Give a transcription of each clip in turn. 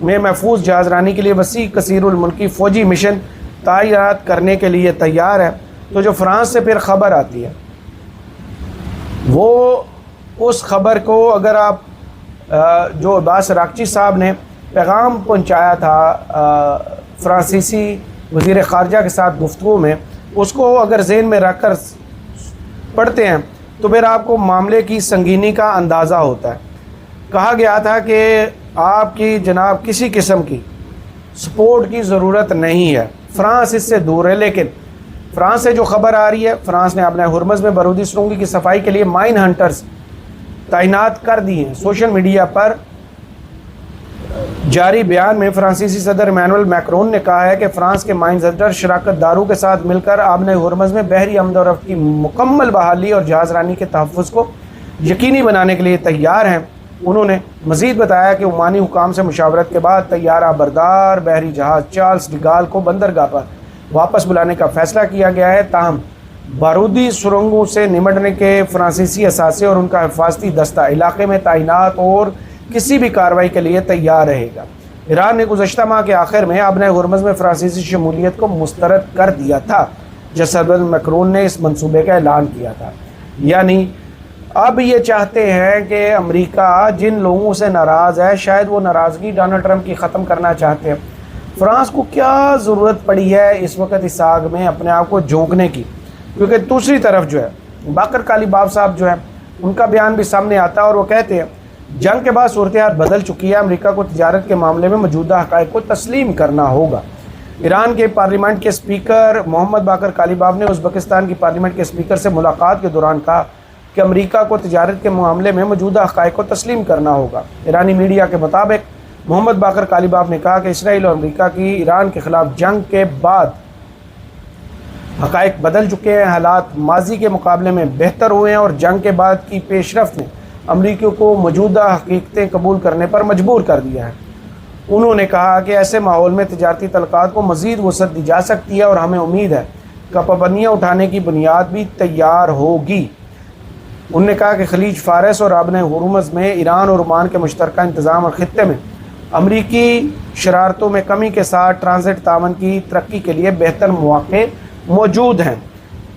میں محفوظ جہاز رانی کے لیے وسیع کثیر الملکی فوجی مشن تعینات کرنے کے لیے تیار ہے۔ تو جو فرانس سے پھر خبر آتی ہے، وہ اس خبر کو اگر آپ جو عباس راکچی صاحب نے پیغام پہنچایا تھا فرانسیسی وزیر خارجہ کے ساتھ گفتگو میں، اس کو اگر ذہن میں رکھ کر پڑھتے ہیں تو پھر آپ کو معاملے کی سنگینی کا اندازہ ہوتا ہے۔ کہا گیا تھا کہ آپ کی جناب کسی قسم کی سپورٹ کی ضرورت نہیں ہے، فرانس اس سے دور ہے، لیکن فرانس سے جو خبر آ رہی ہے، فرانس نے اپنے ہرمز میں بارودی سرنگوں کی صفائی کے لیے مائن ہنٹرز تعینات کر دی ہیں۔ سوشل میڈیا پر جاری بیان میں فرانسیسی صدر ایمینوئل میکرون نے کہا ہے کہ فرانس کے مائن ہنٹر شراکت داروں کے ساتھ مل کر آبنۂ ہرمز میں بحری آمد و رفت کی مکمل بحالی اور جہاز رانی کے تحفظ کو یقینی بنانے کے لیے تیار ہیں۔ انہوں نے مزید بتایا کہ عمانی حکام سے مشاورت کے بعد طیارہ بردار بحری جہاز چارلس ڈیگال کو بندرگاہ پر واپس بلانے کا فیصلہ کیا گیا ہے، تاہم بارودی سرنگوں سے نمٹنے کے فرانسیسی اثاثے اور ان کا حفاظتی دستہ علاقے میں تعینات اور کسی بھی کارروائی کے لیے تیار رہے گا۔ ایران نے گزشتہ ماہ کے آخر میں آبنۂ ہرمز میں فرانسیسی شمولیت کو مسترد کر دیا تھا، جب صدر میکرون نے اس منصوبے کا اعلان کیا تھا۔ یعنی اب یہ چاہتے ہیں کہ امریکہ جن لوگوں سے ناراض ہے، شاید وہ ناراضگی ڈونلڈ ٹرمپ کی ختم کرنا چاہتے ہیں۔ فرانس کو کیا ضرورت پڑی ہے اس وقت اس آگ میں اپنے آپ کو جھونکنے کی؟ کیونکہ دوسری طرف جو ہے باقر کالیباف صاحب جو ہے ان کا بیان بھی سامنے آتا ہے اور وہ کہتے ہیں جنگ کے بعد صورتحال بدل چکی ہے، امریکہ کو تجارت کے معاملے میں موجودہ حقائق کو تسلیم کرنا ہوگا۔ ایران کے پارلیمنٹ کے اسپیکر محمد باقر کالیباف نے ازبکستان کی پارلیمنٹ کے اسپیکر سے ملاقات کے دوران کہا کہ امریکہ کو تجارت کے معاملے میں موجودہ حقائق کو تسلیم کرنا ہوگا۔ ایرانی میڈیا کے مطابق محمد باقر کالیباف نے کہا کہ اسرائیل اور امریکہ کی ایران کے خلاف جنگ کے بعد حقائق بدل چکے ہیں، حالات ماضی کے مقابلے میں بہتر ہوئے ہیں اور جنگ کے بعد کی پیش رفت نے امریکہ کو موجودہ حقیقتیں قبول کرنے پر مجبور کر دیا ہے۔ انہوں نے کہا کہ ایسے ماحول میں تجارتی تعلقات کو مزید وسعت دی جا سکتی ہے اور ہمیں امید ہے کہ پابندیاں اٹھانے کی بنیاد بھی تیار ہوگی۔ انہوں نے کہا کہ خلیج فارس اور آبنۂ ہرمز میں ایران اور عمان کے مشترکہ انتظام اور خطے میں امریکی شرارتوں میں کمی کے ساتھ ٹرانزٹ تعاون کی ترقی کے لیے بہتر مواقع موجود ہیں۔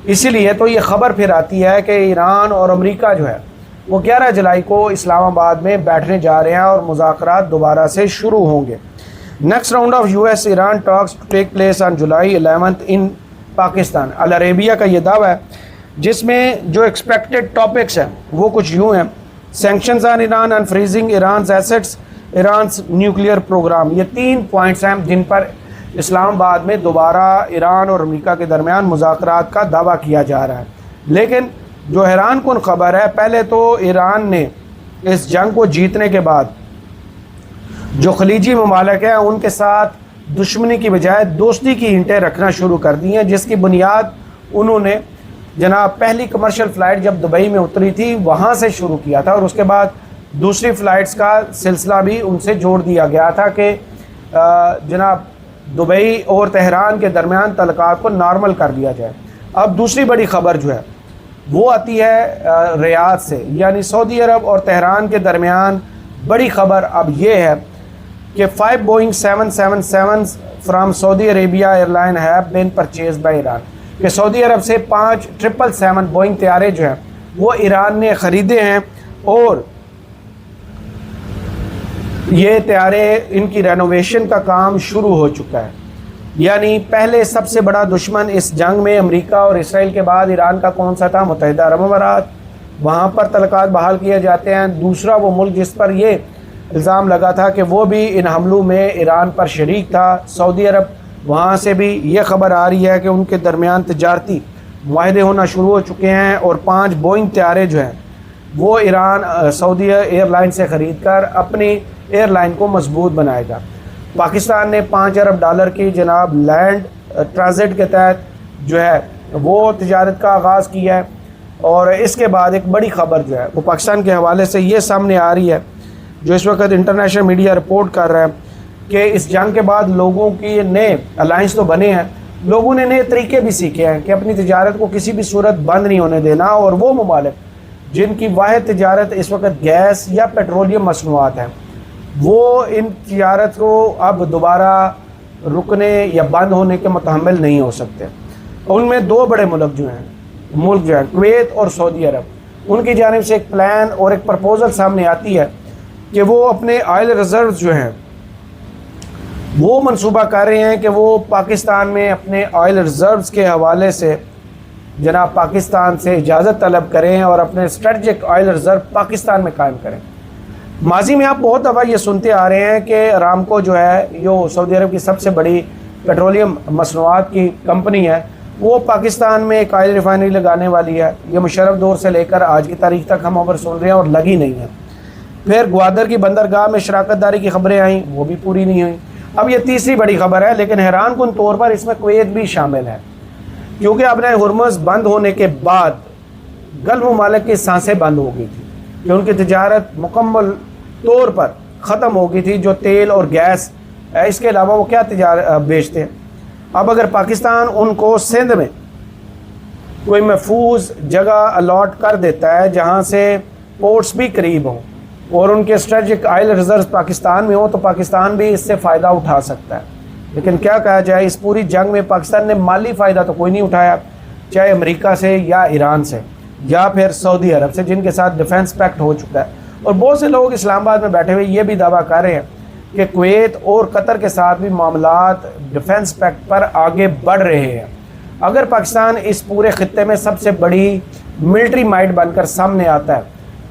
اسی لیے تو یہ خبر پھر آتی ہے کہ ایران اور امریکہ جو ہے وہ 11 جولائی کو اسلام آباد میں بیٹھنے جا رہے ہیں اور مذاکرات دوبارہ سے شروع ہوں گے۔ Next round of US Iran talks to take place on July 11 in Pakistan. العربیہ کا یہ دعویٰ ہے جس میں جو ایکسپیکٹڈ ٹاپکس ہیں وہ کچھ یوں ہیں: سینکشنز آن ایران، ان فریزنگ ایرانز ایسٹس، ایرانز نیوکلیئر پروگرام۔ یہ 3 پوائنٹس ہیں جن پر اسلام آباد میں دوبارہ ایران اور امریکہ کے درمیان مذاکرات کا دعویٰ کیا جا رہا ہے۔ لیکن جو حیران کن خبر ہے، پہلے تو ایران نے اس جنگ کو جیتنے کے بعد جو خلیجی ممالک ہیں ان کے ساتھ دشمنی کی بجائے دوستی کی ہنٹیں رکھنا شروع کر دی ہیں، جس کی بنیاد انہوں نے جناب پہلی کمرشل فلائٹ جب دبئی میں اتری تھی وہاں سے شروع کیا تھا، اور اس کے بعد دوسری فلائٹس کا سلسلہ بھی ان سے جوڑ دیا گیا تھا کہ جناب دبئی اور تہران کے درمیان تعلقات کو نارمل کر دیا جائے۔ اب دوسری بڑی خبر جو ہے وہ آتی ہے ریاض سے، یعنی سعودی عرب اور تہران کے درمیان بڑی خبر اب یہ ہے کہ 5 Boeing 777 from Saudi Arabia airline have been purchase by Iran, کہ سعودی عرب سے 5 777 بوئنگ طیارے جو ہیں وہ ایران نے خریدے ہیں، اور یہ طیارے ان کی رینوویشن کا کام شروع ہو چکا ہے۔ یعنی پہلے سب سے بڑا دشمن اس جنگ میں امریکہ اور اسرائیل کے بعد ایران کا کون سا تھا؟ متحدہ عرب امارات، وہاں پر تعلقات بحال کیے جاتے ہیں۔ دوسرا وہ ملک جس پر یہ الزام لگا تھا کہ وہ بھی ان حملوں میں ایران پر شریک تھا، سعودی عرب، وہاں سے بھی یہ خبر آ رہی ہے کہ ان کے درمیان تجارتی معاہدے ہونا شروع ہو چکے ہیں، اور 5 بوئنگ طیارے جو ہیں وہ ایران سعودی ایئر لائن سے خرید کر اپنی ایئر لائن کو مضبوط بنائے گا۔ پاکستان نے $5 ارب کی جناب لینڈ ٹرانزٹ کے تحت جو ہے وہ تجارت کا آغاز کیا ہے، اور اس کے بعد ایک بڑی خبر جو ہے وہ پاکستان کے حوالے سے یہ سامنے آ رہی ہے، جو اس وقت انٹرنیشنل میڈیا رپورٹ کر رہا ہے کہ اس جنگ کے بعد لوگوں کی نئے الائنس تو بنے ہیں، لوگوں نے نئے طریقے بھی سیکھے ہیں کہ اپنی تجارت کو کسی بھی صورت بند نہیں ہونے دینا، اور وہ ممالک جن کی واحد تجارت اس وقت گیس یا پیٹرولیم مصنوعات ہیں وہ ان تجارت کو اب دوبارہ رکنے یا بند ہونے کے متحمل نہیں ہو سکتے۔ ان میں دو بڑے ملک جو ہیں کویت اور سعودی عرب، ان کی جانب سے ایک پلان اور ایک پرپوزل سامنے آتی ہے کہ وہ اپنے آئل ریزروز جو ہیں وہ منصوبہ کر رہے ہیں کہ وہ پاکستان میں اپنے آئل ریزروز کے حوالے سے جناب پاکستان سے اجازت طلب کریں اور اپنے اسٹریٹجک آئل ریزرو پاکستان میں قائم کریں۔ ماضی میں آپ بہت دفعہ یہ سنتے آ رہے ہیں کہ ارامکو جو ہے جو سعودی عرب کی سب سے بڑی پیٹرولیم مصنوعات کی کمپنی ہے، وہ پاکستان میں ایک آئل ریفائنری لگانے والی ہے۔ یہ مشرف دور سے لے کر آج کی تاریخ تک ہم خبر سن رہے ہیں اور لگی نہیں ہے۔ پھر گوادر کی بندرگاہ میں شراکت داری کی خبریں آئیں، وہ بھی پوری نہیں ہوئیں۔ اب یہ تیسری بڑی خبر ہے، لیکن حیران کن طور پر اس میں کویت بھی شامل ہے، کیونکہ اپنے ہرمز بند ہونے کے بعد گلف ممالک کی سانسیں بند ہو گئی تھی کہ ان کی تجارت مکمل طور پر ختم ہو گئی تھی، جو تیل اور گیس ہے، اس کے علاوہ وہ کیا بیچتے ہیں۔ اب اگر پاکستان ان کو سندھ میں کوئی محفوظ جگہ الاٹ کر دیتا ہے جہاں سے پورٹس بھی قریب ہوں اور ان کے اسٹریٹجک آئل ریزروز پاکستان میں ہوں، تو پاکستان بھی اس سے فائدہ اٹھا سکتا ہے۔ لیکن کیا کہا جائے، اس پوری جنگ میں پاکستان نے مالی فائدہ تو کوئی نہیں اٹھایا، چاہے امریکہ سے یا ایران سے یا پھر سعودی عرب سے، جن کے ساتھ ڈیفنس پیکٹ ہو چکا ہے۔ اور بہت سے لوگ اسلام آباد میں بیٹھے ہوئے یہ بھی دعویٰ کر رہے ہیں کہ کویت اور قطر کے ساتھ بھی معاملات ڈیفنس پیکٹ پر آگے بڑھ رہے ہیں۔ اگر پاکستان اس پورے خطے میں سب سے بڑی ملٹری مائٹ بن کر سامنے آتا ہے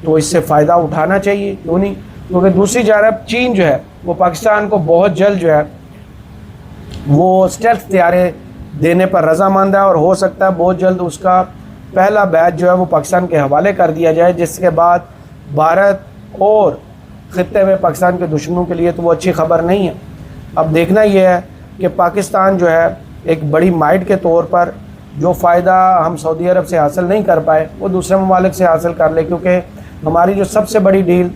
تو اس سے فائدہ اٹھانا چاہیے، کیوں نہیں؟ کیونکہ دوسری جانب چین جو ہے وہ پاکستان کو بہت جلد جو ہے وہ اسٹیلتھ طیارے دینے پر رضامند ہے، اور ہو سکتا ہے بہت جلد اس کا پہلا بیچ جو ہے وہ پاکستان کے حوالے کر دیا جائے، جس کے بعد بھارت اور خطے میں پاکستان کے دشمنوں کے لیے تو وہ اچھی خبر نہیں ہے۔ اب دیکھنا یہ ہے کہ پاکستان جو ہے ایک بڑی مائٹ کے طور پر جو فائدہ ہم سعودی عرب سے حاصل نہیں کر پائے وہ دوسرے ممالک سے حاصل کر لے، کیونکہ ہماری جو سب سے بڑی ڈیل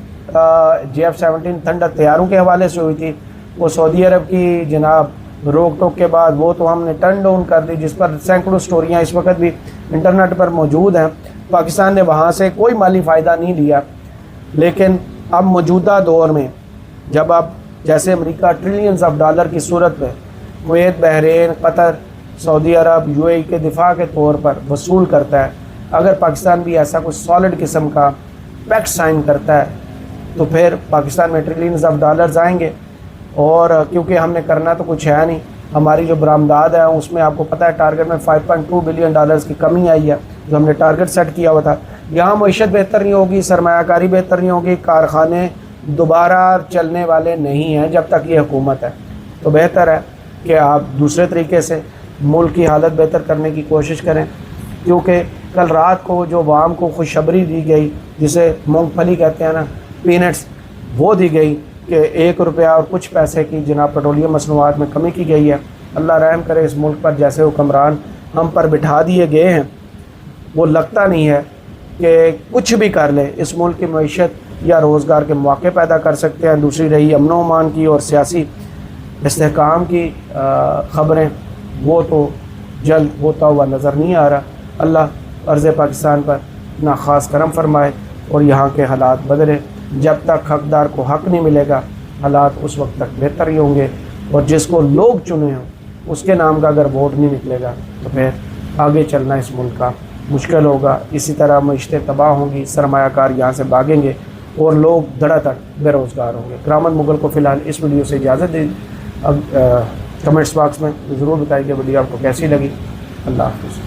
JF-17 تھنڈر طیاروں کے حوالے سے ہوئی تھی، وہ سعودی عرب کی جناب روک ٹوک کے بعد وہ تو ہم نے ٹرن ڈاؤن کر دی، جس پر سینکڑوں سٹوریاں اس وقت بھی انٹرنیٹ پر موجود ہیں۔ پاکستان نے وہاں سے کوئی مالی فائدہ نہیں لیا، لیکن اب موجودہ دور میں جب اب جیسے امریکہ ٹریلینز آف ڈالر کی صورت میں کویت، بحرین، قطر، سعودی عرب، UAE کے دفاع کے طور پر وصول کرتا ہے، اگر پاکستان بھی ایسا کچھ سالڈ قسم کا پیکٹ سائن کرتا ہے تو پھر پاکستان میں ٹریلینز آف ڈالرز آئیں گے۔ اور کیونکہ ہم نے کرنا تو کچھ ہے نہیں، ہماری جو برآمدات ہے اس میں آپ کو پتہ ہے ٹارگٹ میں $5.2 بلین کی کمی آئی ہے، جو ہم نے ٹارگٹ سیٹ کیا ہوا تھا۔ یہاں معیشت بہتر نہیں ہوگی، سرمایہ کاری بہتر نہیں ہوگی، کارخانے دوبارہ چلنے والے نہیں ہیں جب تک یہ حکومت ہے۔ تو بہتر ہے کہ آپ دوسرے طریقے سے ملک کی حالت بہتر کرنے کی کوشش کریں، کیونکہ کل رات کو جو عوام کو خوشخبری دی گئی، جسے مونگ پھلی کہتے ہیں نا، پینٹس، وہ دی گئی کہ $1 اور کچھ پیسے کی جناب پیٹرولیم مصنوعات میں کمی کی گئی ہے۔ اللہ رحم کرے اس ملک پر، جیسے حکمران ہم پر بٹھا دیے گئے ہیں، وہ لگتا نہیں ہے کہ کچھ بھی کر لے اس ملک کی معیشت یا روزگار کے مواقع پیدا کر سکتے ہیں۔ دوسری رہی امن و امان کی اور سیاسی استحکام کی خبریں، وہ تو جلد ہوتا ہوا نظر نہیں آ رہا۔ اللہ عرض پاکستان پر اپنا خاص کرم فرمائے اور یہاں کے حالات بدلے۔ جب تک حقدار کو حق نہیں ملے گا، حالات اس وقت تک بہتر ہی ہوں گے، اور جس کو لوگ چنے ہوں اس کے نام کا اگر ووٹ نہیں نکلے گا تو پھر آگے چلنا اس ملک کا مشکل ہوگا۔ اسی طرح معیشتیں تباہ ہوں گی، سرمایہ کار یہاں سے بھاگیں گے اور لوگ دھڑا دھڑ بے روزگار ہوں گے۔ کرامت مغل کو فی الحال اس ویڈیو سے اجازت دیں۔ اب کمنٹس باکس میں ضرور بتائیے کہ ویڈیو آپ کو کیسی لگی۔ اللہ حافظ۔